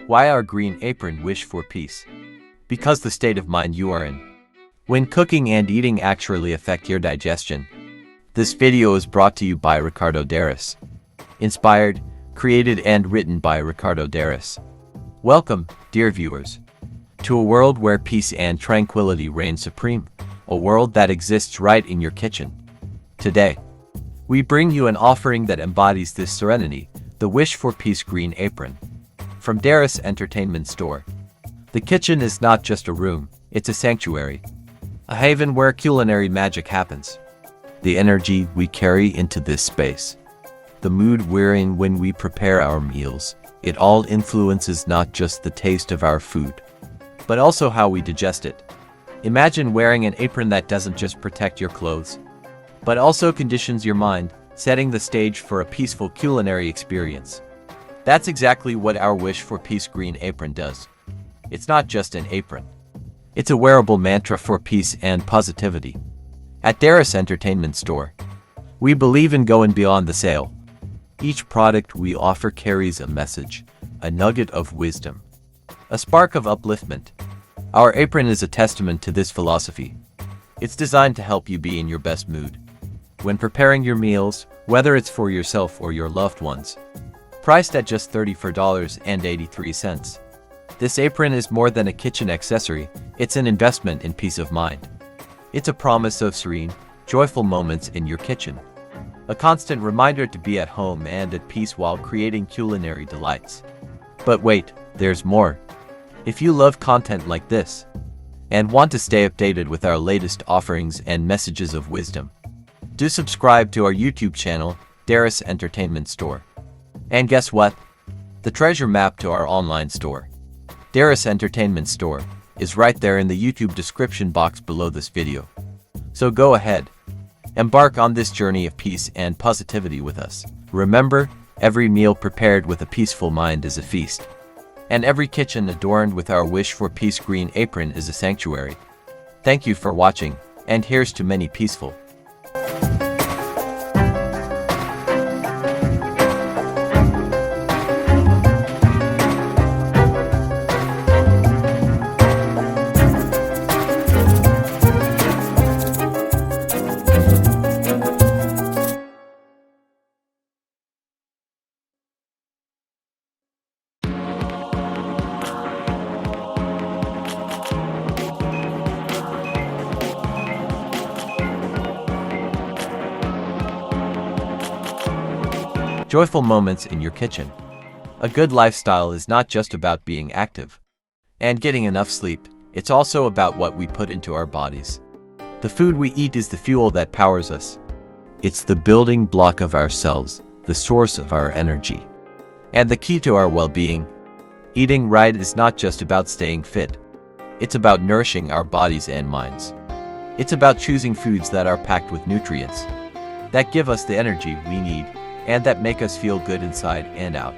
Why our green apron wish for peace? Because the state of mind you are in. When cooking and eating actually affect your digestion. This video is brought to you by Ricardo Derose. Inspired, created and written by Ricardo Derose. Welcome, dear viewers, to a world where peace and tranquility reign supreme. A world that exists right in your kitchen. Today, we bring you an offering that embodies this serenity, the Wish for Peace Green Apron. From Derose Entertainment Store. The kitchen is not just a room, it's a sanctuary. A haven where culinary magic happens. The energy we carry into this space. The mood we're in when we prepare our meals. It all influences not just the taste of our food, but also how we digest it. Imagine wearing an apron that doesn't just protect your clothes, but also conditions your mind, setting the stage for a peaceful culinary experience. That's exactly what our Wish for Peace Green Apron does. It's not just an apron. It's a wearable mantra for peace and positivity. At Derose Entertainment Store, we believe in going beyond the sale. Each product we offer carries a message, a nugget of wisdom, a spark of upliftment. Our apron is a testament to this philosophy. It's designed to help you be in your best mood when preparing your meals, whether it's for yourself or your loved ones. Priced at just $34.83. This apron is more than a kitchen accessory, it's an investment in peace of mind. It's a promise of serene, joyful moments in your kitchen. A constant reminder to be at home and at peace while creating culinary delights. But wait, there's more. If you love content like this, and want to stay updated with our latest offerings and messages of wisdom, do subscribe to our YouTube channel, Derose Entertainment Store. And guess what? The treasure map to our online store, Derose Entertainment Store, is right there in the YouTube description box below this video. So go ahead, embark on this journey of peace and positivity with us. Remember, every meal prepared with a peaceful mind is a feast. And every kitchen adorned with our Wish for Peace Green Apron is a sanctuary. Thank you for watching, and here's to many peaceful. Joyful moments in your kitchen. A good lifestyle is not just about being active and getting enough sleep, it's also about what we put into our bodies. The food we eat is the fuel that powers us. It's the building block of our cells, the source of our energy, and the key to our well-being. Eating right is not just about staying fit. It's about nourishing our bodies and minds. It's about choosing foods that are packed with nutrients, that give us the energy we need, and that make us feel good inside and out.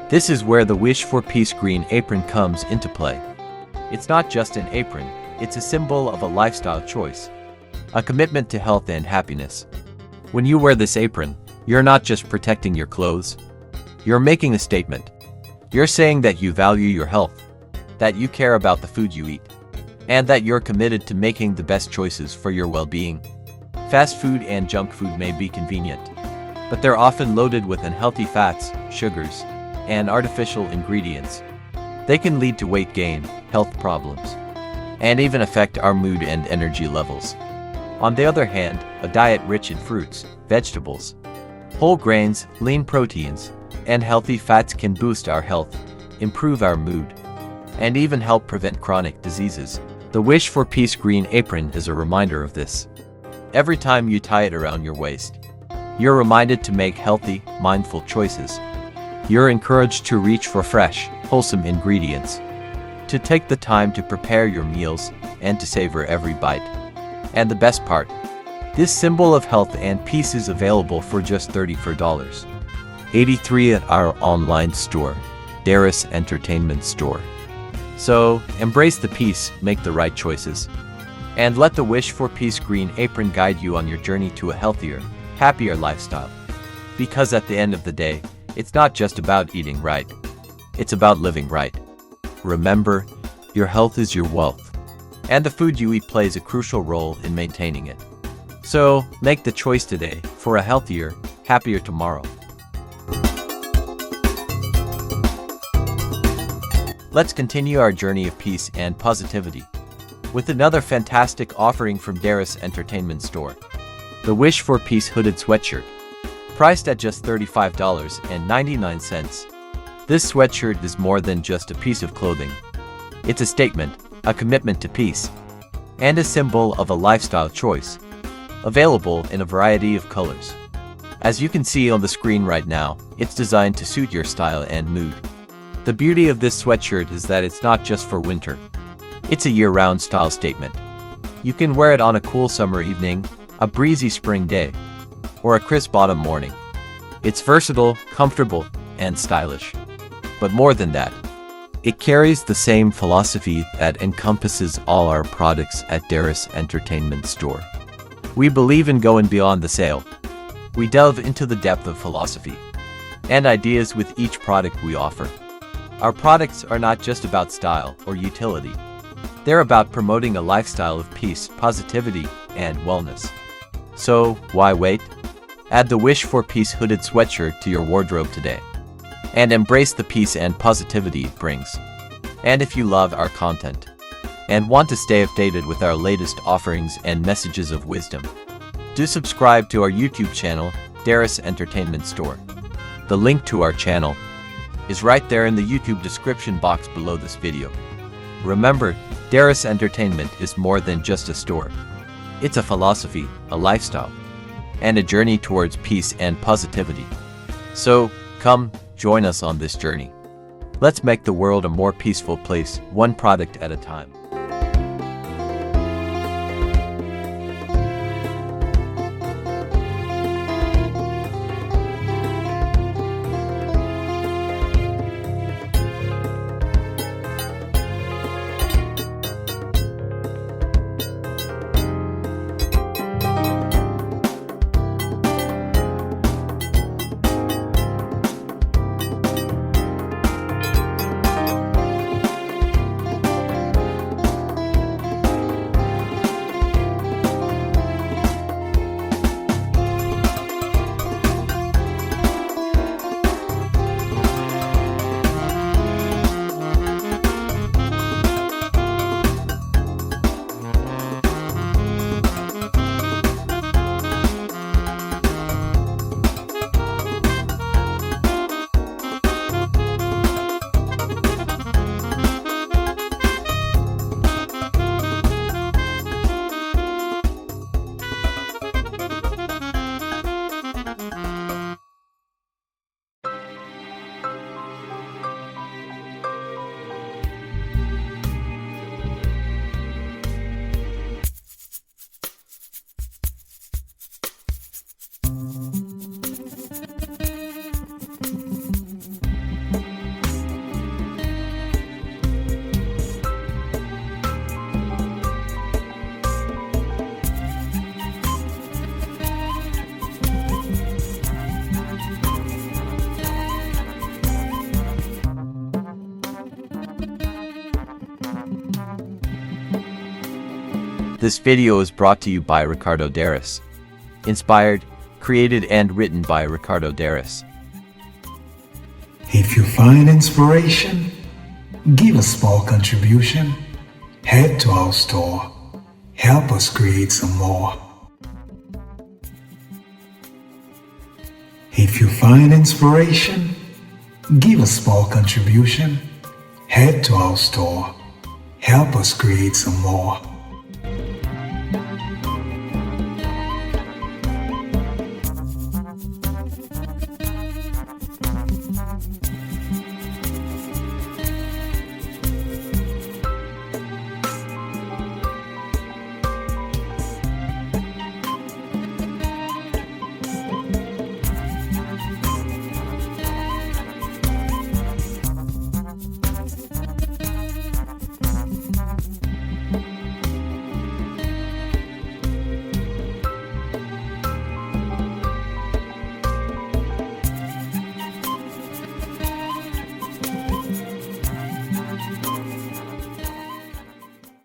This is where the Wish for Peace Green Apron comes into play. It's not just an apron, it's a symbol of a lifestyle choice, a commitment to health and happiness. When you wear this apron, you're not just protecting your clothes, you're making a statement. You're saying that you value your health, that you care about the food you eat, and that you're committed to making the best choices for your well-being. Fast food and junk food may be convenient, but they're often loaded with unhealthy fats, sugars, and artificial ingredients. They can lead to weight gain, health problems, and even affect our mood and energy levels. On the other hand, a diet rich in fruits, vegetables, whole grains, lean proteins, and healthy fats can boost our health, improve our mood, and even help prevent chronic diseases. The Wish for Peace Green Apron is a reminder of this. Every time you tie it around your waist, you're reminded to make healthy, mindful choices. You're encouraged to reach for fresh, wholesome ingredients, to take the time to prepare your meals, and to savor every bite. And the best part, this symbol of health and peace is available for just $34.83 at our online store, Derose Entertainment Store. So, embrace the peace, make the right choices, and let the Wish for Peace Green Apron guide you on your journey to a healthier, happier lifestyle. Because at the end of the day, it's not just about eating right. It's about living right. Remember, your health is your wealth, and the food you eat plays a crucial role in maintaining it. So, make the choice today for a healthier, happier tomorrow. Let's continue our journey of peace and positivity with another fantastic offering from Derose Entertainment Store. The Wish for Peace hooded sweatshirt. Priced at just $35.99. This sweatshirt is more than just a piece of clothing. It's a statement, a commitment to peace, and a symbol of a lifestyle choice. Available in a variety of colors. As you can see on the screen right now, it's designed to suit your style and mood. The beauty of this sweatshirt is that it's not just for winter. It's a year-round style statement. You can wear it on a cool summer evening, a breezy spring day, or a crisp autumn morning. It's versatile, comfortable, and stylish. But more than that, it carries the same philosophy that encompasses all our products at Derose Entertainment Store. We believe in going beyond the sale. We delve into the depth of philosophy and ideas with each product we offer. Our products are not just about style or utility. They're about promoting a lifestyle of peace, positivity, and wellness. So, why wait? Add the Wish for Peace hooded sweatshirt to your wardrobe today, and embrace the peace and positivity it brings. And if you love our content, and want to stay updated with our latest offerings and messages of wisdom, do subscribe to our YouTube channel, Derose Entertainment Store. The link to our channel is right there in the YouTube description box below this video. Remember, Derose Entertainment is more than just a store. It's a philosophy, a lifestyle, and a journey towards peace and positivity. So, come, join us on this journey. Let's make the world a more peaceful place, one product at a time. This video is brought to you by Ricardo Derose. Inspired, created, and written by Ricardo Derose. If you find inspiration, give a small contribution. Head to our store. Help us create some more. If you find inspiration, give a small contribution. Head to our store. Help us create some more.